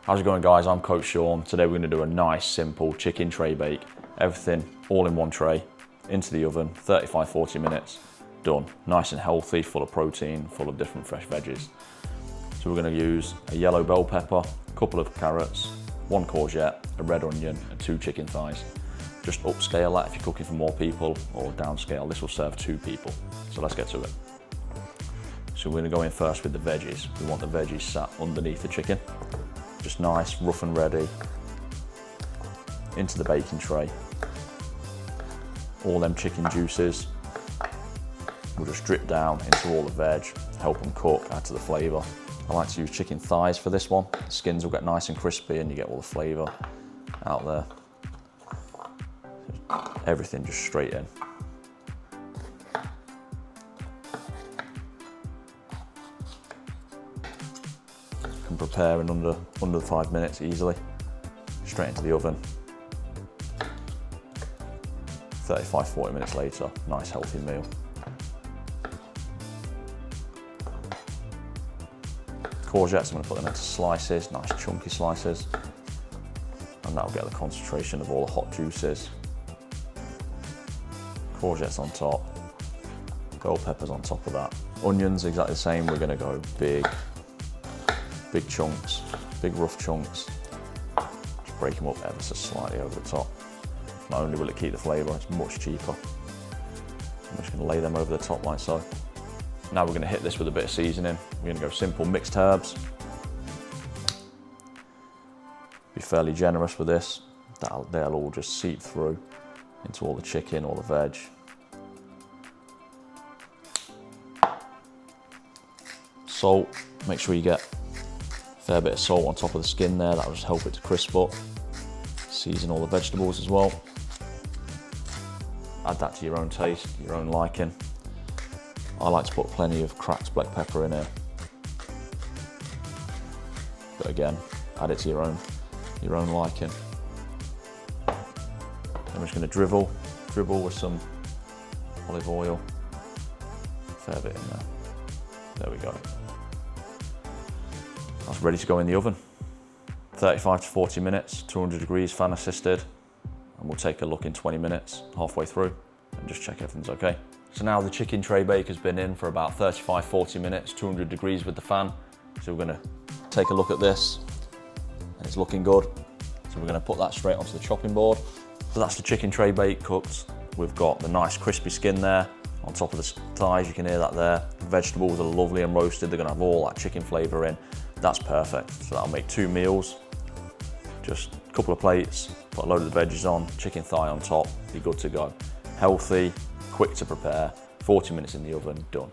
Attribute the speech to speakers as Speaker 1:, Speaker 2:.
Speaker 1: How's it going, guys? I'm Coach Sean. Today we're going to do a nice simple chicken tray bake. Everything all in one tray, into the oven, 35-40 minutes, done. Nice and healthy, full of protein, full of different fresh veggies. So we're going to use a yellow bell pepper, a couple of carrots, 1 courgette, a red onion and 2 chicken thighs. Just upscale that if you're cooking for more people, or downscale. This will serve 2 people. So let's get to it. So we're going to go in first with the veggies. We want the veggies sat underneath the chicken. Just nice, rough and ready. Into the baking tray. All them chicken juices will just drip down into all the veg, help them cook, add to the flavour. I like to use chicken thighs for this one. The skins will get nice and crispy and you get all the flavour out there. Everything just straight in. Can prepare in under 5 minutes easily. Straight into the oven. 35-40 minutes later, nice healthy meal. Courgettes, I'm going to put them into slices, nice chunky slices, and that'll get the concentration of all the hot juices. Courgettes on top, bell peppers on top of that. Onions, exactly the same. We're going to go big chunks, big rough chunks. Just break them up ever so slightly over the top. Not only will it keep the flavour, it's much cheaper. I'm just going to lay them over the top like so. Now we're going to hit this with a bit of seasoning. We're going to go simple mixed herbs. Be fairly generous with this. They'll all just seep through into all the chicken, all the veg. Salt, make sure you get a fair bit of salt on top of the skin there. That'll just help it to crisp up. Season all the vegetables as well. Add that to your own taste, your own liking. I like to put plenty of cracked black pepper in here. But again, add it to your own liking. I'm just going to dribble with some olive oil. Fair bit in there. There we go. That's ready to go in the oven. 35 to 40 minutes, 200 degrees, fan assisted. And we'll take a look in 20 minutes, halfway through, and just check everything's okay. So now the chicken tray bake has been in for about 35-40 minutes, 200 degrees with the fan. So we're going to take a look at this, and it's looking good. So we're going to put that straight onto the chopping board. So that's the chicken tray bake cooked. We've got the nice crispy skin there on top of the thighs. You can hear that there. The vegetables are lovely and roasted. They're going to have all that chicken flavour in. That's perfect. So that'll make 2 meals. Just a couple of plates, put a load of the veggies on, chicken thigh on top, be good to go. Healthy, quick to prepare, 40 minutes in the oven, done.